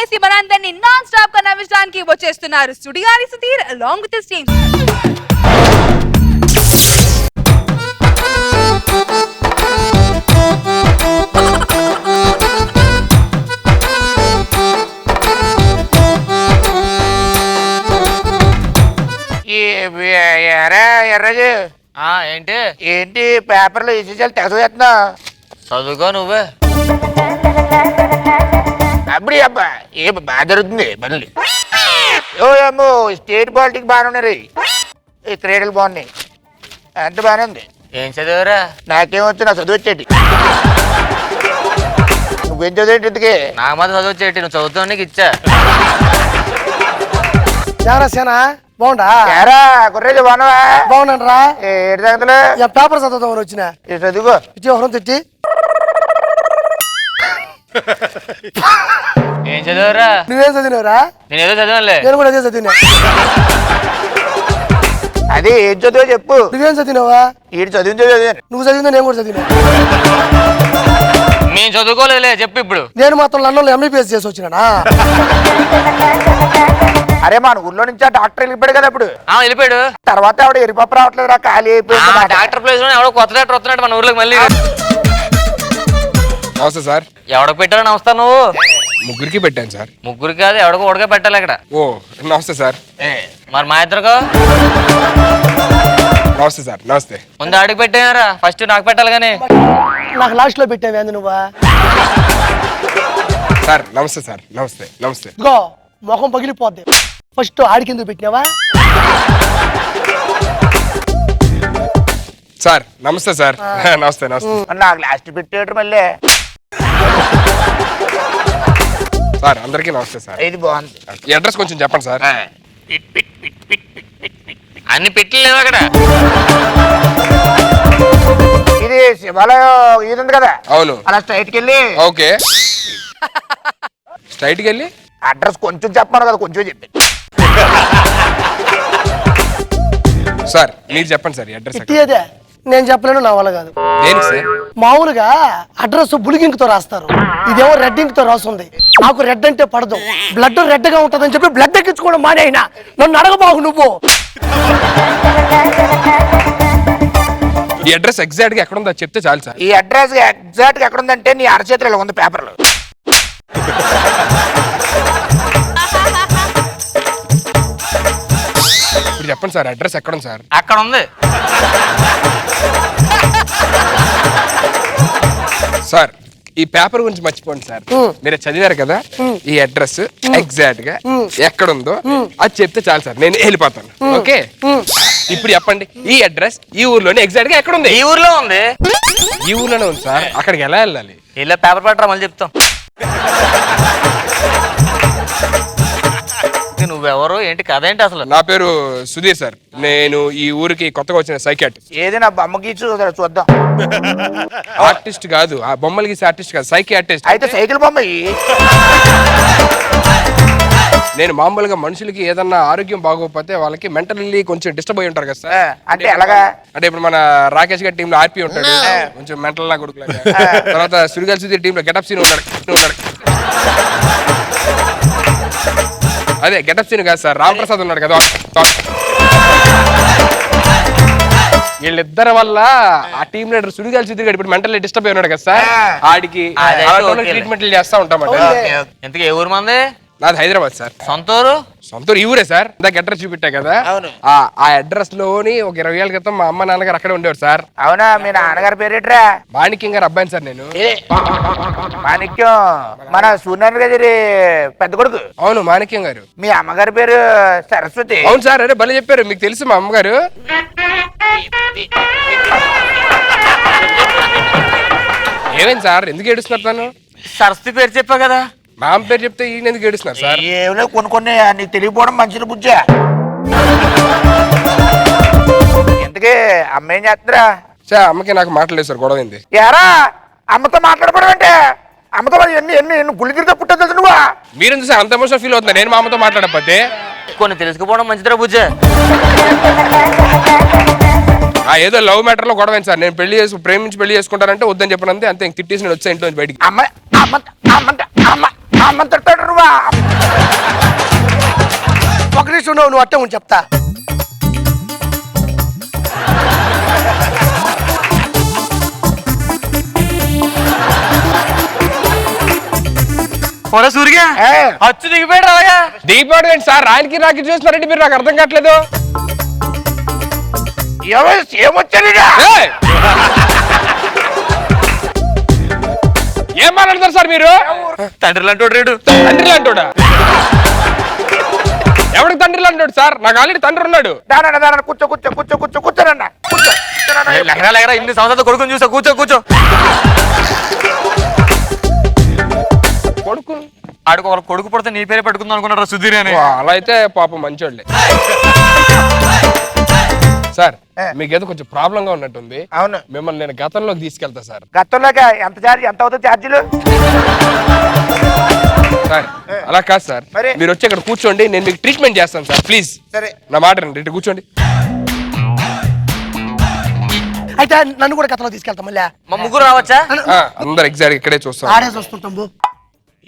వేసి మనందరినీ non stop గా నవ్వించడానికి వచ్చేస్తున్నారు Sudigali Sudheer along with his team. ఎర్రజు ఏంటి ఏంటి పేపర్లో విశేషాలు తెగ చేస్తున్నా చదువుకో నువ్వే. అప్పుడు అబ్బా ఏ బాగా జరుగుతుంది పనులు. ఓ ఏమో స్టేట్ పాలిటిక్స్ బాగానే ఉన్నాయి, ఈ క్రీడలు బాగున్నాయి, అంత బాగానే ఉంది. ఏం చదివారా? నాకేమొచ్చు, నా చదువు వచ్చేటి. నువ్వేం చదివేంటి ఇంతకీ? నాకు మాత్రం చదువు వచ్చేటి, నువ్వు చదువుతావు నీకు ఇచ్చా. సేనా బాగుండా? ఏరా కుర్రేది బాగున్నావా? బాగున్నాను రా. ఏడు సంగతులు? పేపర్ చదువుతామని వచ్చిన. చదువుకో. ఇచ్చి ఒకరం తెచ్చి. ఏం చదివారా? నువ్వేం చదివినవరా? నేను ఏదో చదివానులే. నేను కూడా అదే చదివినా. అదే ఏం చదువు చెప్పు. నువ్వేం చదివినావా? ఈడు చదివిందో చదివాను. నువ్వు చదివిందా? నేను కూడా చదివినా. మేము చదువుకోలేదులే, చెప్పు ఇప్పుడు. నేను మాత్రం లండన్లో ఎంబీబీఎస్ చేసి వచ్చినా. అరే మన ఊర్లో నుంచి ఆ డాక్టర్ వెళ్ళిపోయాడు కదా ఇప్పుడు. వెళ్ళిపోయాడు. తర్వాత ఆవిడ ఎరిపప్పు రావట్లేదు రా, ఖాళీ అయిపోయింది. డాక్టర్ ప్లేస్ లో ఎవడో కొత్త డాక్టర్ వస్తున్నాడు మన ఊర్లోకి మళ్ళీ. నమస్తే సార్. ఎవడకు పెట్టారో నమస్తా నువ్వు? ముగ్గురికి పెట్టాను సార్. ముగ్గురు కాదు, ఎవడకు ఒకటిగా పెట్టాలి ఇక్కడ. ఓ నమస్తే సార్. మరి మా ఇద్దరుగా నమస్తే సార్. నమస్తే. ముందు ఆడికి పెట్టారా, ఫస్ట్ నాకు పెట్టాలి కానీ. నాకు లాస్ట్ లో పెట్టావు ఏంది నువ్వా? సార్ నమస్తే సార్. నమస్తే నమస్తే. ఇగో ముఖం పగిలిపోద్ది. ఫస్ట్ ఆడికి ఎందుకు పెట్టినావా? సార్ నమస్తే సార్. నమస్తే నమస్తే. నాకు లాస్ట్ పెట్టేయటం మళ్ళీ. సార్ అందరికీ నమస్తే సార్. ఇది బాగుంది. ఈ అడ్రస్ కొంచెం చెప్పండి సార్. అన్ని పెట్టలేవు అక్కడ. ఇది శివాలయం ఇది ఉంది కదా. అవును. అలా స్ట్రైట్కి వెళ్ళి. ఓకే. స్ట్రైట్కి వెళ్ళి అడ్రస్ కొంచెం చెప్పమను కదా, కొంచెం చెప్పి. సార్ మీరు చెప్పండి సార్ ఈ అడ్రస్. ఇదే నేను చెప్పలేను, నా వల్ల కాదు. దేనికి సార్? మామూలుగా అడ్రస్ బులిగింగ్ తో రాస్తారు, ఇదేమో రెడ్ ఇంక్ తో రాస్తుంది. నాకు రెడ్ అంటే పడదు, బ్లడ్ రెడ్ గా ఉంటదని చెప్పి బ్లడ్ ఎక్కించుకోవడం మానేయినా. నన్ను అడగబాగు నువ్వు. ఈ అడ్రస్ ఎగ్జాక్ట్ గా ఎక్కడ ఉందో చెప్తే చాలు సార్. ఈ అడ్రస్ ఎగ్జాక్ట్ గా ఎక్కడ ఉందంటే నీ అరచేతులు ఇలా ఉంది పేపర్లో. ఇప్పుడు చెప్పండి సార్ అడ్రస్ ఎక్కడ ఉంది సార్? అక్కడ ఉంది సార్. ఈ పేపర్ గురించి మర్చిపోండి సార్. మీరు చదివారు కదా, ఈ అడ్రస్ ఎగ్జాక్ట్ గా ఎక్కడ ఉందో అది చెప్తే చాలు సార్, నేను వెళ్ళిపోతాను. ఓకే ఇప్పుడు చెప్పండి ఈ అడ్రస్ ఈ ఊర్లోనే ఎగ్జాక్ట్ గా ఎక్కడ ఉంది? ఈ ఊర్లో ఉంది. ఈ ఊర్లోనే ఉంది సార్. అక్కడికి ఎలా వెళ్ళాలి? ఇలా పేపర్ పట్టరా మళ్ళీ చెప్తాం. నువ్వెవరు ఏంటి కథ ఏంటి అసలు? నా పేరు సుధీర్ సార్. నేను ఈ ఊరికి కొత్తగా వచ్చిన సైకియాట్రిస్ట్. ఏది నా బొమ్మకి చూద్దాం. ఆర్టిస్ట్ కాదు, ఆ బొమ్మలు గీసే ఆర్టిస్ట్ కాదు, సైకియాట్రిస్ట్. అయితే సైకిల్ బొమ్మ. నేను మామూలుగా మనుషులకి ఏదన్నా ఆరోగ్యం బాగోకపోతే వాళ్ళకి మెంటల్లీ కొంచెం డిస్టర్బ్ అయి ఉంటారు కదా సార్. అంటే ఎలాగా? అంటే ఇప్పుడు మన రాకేష్ గారి టీంలో ఆర్పి ఉంటాడు, కొంచెం మెంటల్ లా కొడుకు. తర్వాత సుడిగాలి సుధీర్ టీంలో గెటప్ సీన్ ఉంటాడు. అదే గెటప్ సీన్ కాదు సార్, రామ్ ప్రసాద్ ఉన్నాడు కదా. వీళ్ళిద్దరి వల్ల ఆ టీం లీడర్ సుడిగాలి సుధీర్ గారు ఇప్పుడు మెంటల్లీ డిస్టర్బ్ అయి ఉన్నాడు కదా సార్. ఆడికి ట్రీట్మెంట్లు చేస్తా ఉంటాం. ఇంతకీ ఏ ఊరు మంది? నాది హైదరాబాద్ సార్. సొంతూరు? సొంతూరు ఈ ఊరే సార్. ఇందాక అడ్రస్ చూపెట్టా కదా, ఆ అడ్రస్ లోని ఒక 20 ఏళ్ళ క్రితం మా అమ్మ నాన్నగారు అక్కడే ఉండేవారు సార్. అవునా? మీ నాన్నగారి పేరేట్రా? మాణిక్యం గారు అబ్బాయిని సార్ నేను. మాణిక్యం మన సూర్యనారాయణ గారి పెద్ద కొడుకు. అవును మాణిక్యం గారు. మీ అమ్మగారి పేరు సరస్వతి. అవును సార్. అరే భలే చెప్పారు, మీకు తెలుసు మా అమ్మగారు. ఏమైంది సార్, ఎందుకు ఏడుస్తున్నారు? తను సరస్వతి పేరు చెప్పా కదా. మా అమ్మ పేరు చెప్తే ఈయన ఎందుకు ఏడుస్తున్నారు సార్? ఏమైనా కొన్ని నీకు తెలియకపోవడం మంచిది బుజ్జా. ఎందుకే అమ్మ ఏం చేస్తుందిరా? సార్ అమ్మకి నాకు మాట్లాడలేదు సార్, గొడవ అయింది. ఎరా అమ్మతో మాట్లాడడం అంటే? అమ్మతో ఎన్ని గుళ్ళగిరితో పుట్టదు నువ్వా? మీరెందుకు సార్ అంత ఎమోషనల్ ఫీల్ అవుతున్నారు నేను మా అమ్మతో మాట్లాడకపోతే? కొన్ని తెలుసుకుపోవడం మంచిదిరా బుజ్జ. ఏదో లవ్ మ్యాటర్ లో గొడవ సార్. నేను ప్రేమించి పెళ్లి చేసుకుంటానంటే వద్దని చెప్పినంతే, అంతే. తిట్టేసి నేను వచ్చా ఇంట్లో నుంచి బయటికి. అమ్మ తిట్టాడు నువ్వా? ఒక నిమిషం నువ్వు అట్టే ఉండి చెప్తా. పొర సూరిగా అచ్చు దిగిపోయాడు రాగా. దిగిపోవడం ఏంటి సార్? ఆయనకి నాకు చూస్తున్నారంటే మీరు నాకు అర్థం కావట్లేదు. ఏమొచ్చాడు? ఏయ్! ఏం మాట్లాడతారు సార్ మీరు? తండ్రి లాంటి రేడు. తండ్రి లాంటోడా? ఎవరికి తండ్రి లాంటోడు సార్? నాకు ఆల్రెడీ తండ్రి ఉన్నాడు. కూర్చో కూర్చో కూర్చో కూర్చో కూర్చోనన్నా. లెగరా ఇన్ని సంవత్సరాలు కొడుకుని చూసా. కూర్చో కూర్చో. కొడుకు ఆడుకో వాళ్ళ కొడుకు పడితే నీ పేరే పెట్టుకుందాం అనుకున్నారా సుధీర్ అని. అలా అయితే పాపం మంచోళ్ళే. సార్ మీకేదో కొంచెం ప్రాబ్లం గా ఉన్నట్టుంది. అవును, మిమ్మల్ని నేను గతంలోకి తీసుకెళ్తా సార్. గతంలోగా ఎంత చార్జ్, ఎంత అవుతుంది ఛార్జీలు? సార్ అలా కాదు సార్, మరి? మీరు వచ్చి ఇక్కడ కూర్చోండి, నేను మీకు ట్రీట్మెంట్ చేస్తాను సార్. ప్లీజ్ సరే నా మాట రండి, ఇటు కూర్చోండి. అయితే నన్ను కూడా కథలో తీసుకెళ్తాం మళ్ళీ. మా ముగ్గురు రావచ్చా? అందరు ఎగ్జాక్ట్ ఇక్కడే చూస్తాం. ఆడేసి వస్తుంటాం బో.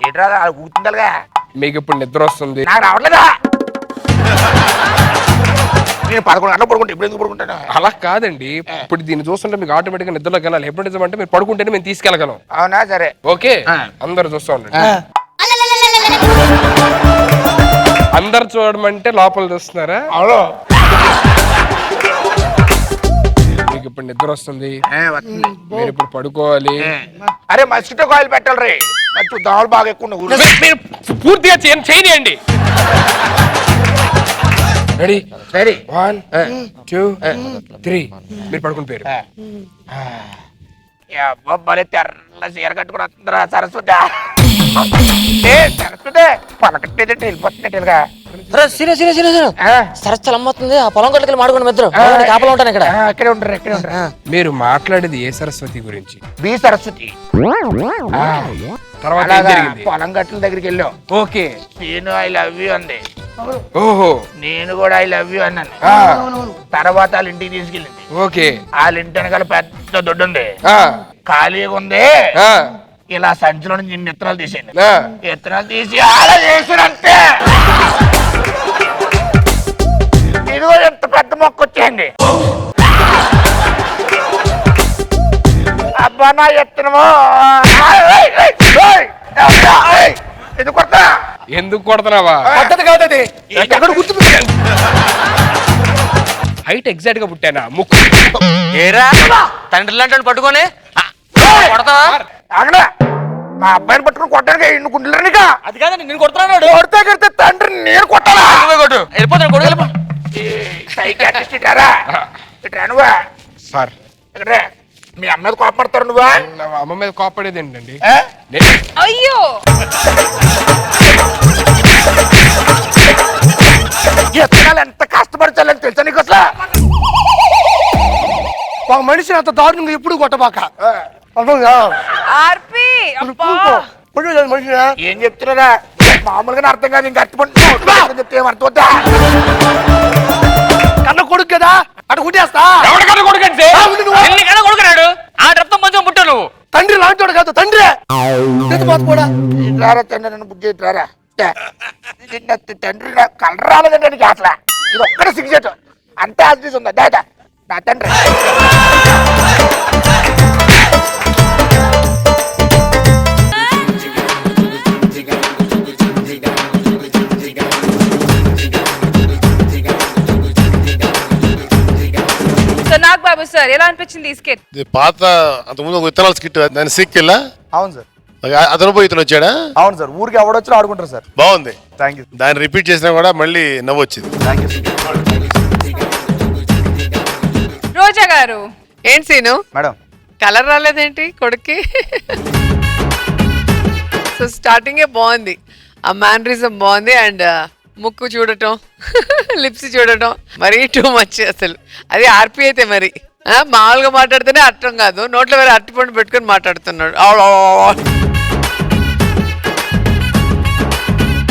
ఏంట్రా కూర్చుండాలిగా? మీకు ఇప్పుడు నిద్ర వస్తుంది. నాకు రావట్లేదా? నేను 11 గంటలు పడుకుంటా, ఇప్పుడు ఎందుకు పడుకుంటాను? అలా కాదండి, ఇప్పుడు దీన్ని చూస్తుంటే మీకు ఆటోమేటిక్ గా నిద్రలోకి వెళ్ళాలి. హిప్నోటిజం అంటే మీరు పడుకుంటేనే మేము తీసుకెళ్ళగలం. అవునా? సరే ఓకే, అందరు చూస్తా ఉండండి. అందరు చూడమంటే లోపల చూస్తున్నారా? అవును. మీకు ఇప్పుడు నిద్ర వస్తుంది, మీరు ఇప్పుడు పడుకోవాలి. అరే మస్కిటో కాయిల్ పెట్టాలి రే, మంచి దోమలు బాగా ఎక్కువ ఉన్నాయి. మీరు పూర్తిగా చేయనియండి. రెడీ? సరే 1 2 3 మీరు పడుకుని పేరు. భలే తెల్ల చీర కట్టుకుని వస్తుందిరా సరస్వతి. సరస్వతి పలకట్టేదంటే వెళ్ళిపోతున్నట్టుగా. సరస్సు అమ్మవుతుంది. ఆ పొలం కొట్టుకెళ్ళి మాడుకోండి మిత్రం. కాపలా ఉంటాను ఇక్కడ. ఇక్కడే ఉంటారు, ఇక్కడే ఉంటారు. మీరు మాట్లాడేది ఏ సరస్వతి గురించి? బి సరస్వతి. తర్వాత ఏం జరిగింది? పొలం గట్ల దగ్గరికి వెళ్ళాం. ఓకే, నేను ఐ లవ్ యూ అంది. ఓహో, నేను కూడా ఐ లవ్ యూ అన్నాను. తర్వాత వాళ్ళ ఇంటికి తీసుకెళ్ళింది. ఓకే, వాళ్ళ ఇంటి వెనకాల పెద్ద దొడ్డు ఉంది, ఖాళీగా ఉంది. ఇలా సంచిలో నుంచి ఇన్ని విత్తనాలు తీసేయండి. విత్తనాలు తీసి అలా చేసినంతే ఇదిగో ఎంత పెద్ద మొక్క వచ్చేయండి. అబ్బా నా విత్తనము ఎందుకు కొడతా? ఎందుకు కొడుతున్నావా? పద్ధతి కాదు ఎక్కడ హైట్ ఎగ్జాక్ట్ గా పుట్టానా? ముక్కు ఏరా తండ్రి లాంటి పట్టుకొని కొడతావా? అక్కడ మా అబ్బాయిని పట్టుకుని కొట్టడానికి ఎన్ని గుండెలనిక? అది కాదండి, నేను కొడుతున్నాడు. కొడితే కడితే తండ్రి నేను కొట్టాలా? కొట్టు, వెళ్ళిపోతాను. కొడుకు వెళ్ళిపో. నువ్వా సార్, ఇక్కడ మీ అమ్మ మీద కోపడతారు నువ్వా? నా అమ్మ మీద కోపడేది ఏంటండి? అయ్యో ఎత్తనాలు ఎంత కష్టపడచాలని తెలుసా నీకు అసలు? ఒక మనిషిని అంత దారుణంగా ఎప్పుడు కొట్టబాక. ఆర్పి అబ్బా. మనిషిని ఏం చెప్తున్నారా? మామూలుగా అర్థం కాదు, ఇంకా అర్థపడి చెప్తే ఏమర్థమవుతా? కన్న కొడుకు కదా అటు కుట్టేస్తా. ఎవరికన్నా కొడుకంటే కొడుకున్నాడు. ఆ రక్తం మంచిగా పుట్టావు నువ్వు. తండ్రి లాంటోడు కాదు, తండ్రి కూడా. రారా తండ్రి, నన్ను బుక్ చేసి రారా. తండ్రి కలర్ రాలేదండి నీకు అసలు. ఇది ఒక్కడ సిగ్గుచేటు అంతే ఆశీస్ ఉందా దాదా నా తండ్రి. సో నాగ్ బాబు సార్ ఎలా అనిపించింది ఈ స్కెచ్? ఇది పాత అంతకుముందు ఒక విత్తనాల స్కిట్, దాని సీక్వెల్. అవును సార్. అతను పోయి ఇతను వచ్చాడా? అవును సార్, ఊరికి ఎవడొచ్చినా ఆడుకుంటారు సార్. బాగుంది. Thank you. దాన్ని రిపీట్ చేసినా కూడా మళ్ళీ నవ్వు వచ్చింది. Thank you. రోజా గారు ఏంటి సీను, మేడం కలర్ రాలేదేంటి కొడుక్కి? సో స్టార్టింగే బాగుంది, ఆ మ్యానరిజం బాగుంది. అండ్ ముక్కు చూడటం, లిప్స్ చూడటం మరీ టూ మచ్ అసలు. అది ఆర్పి అయితే మరి మామూలుగా మాట్లాడితేనే అర్థం కాదు, నోట్లో వేరే అరటిపండు పెట్టుకొని మాట్లాడుతున్నాడు.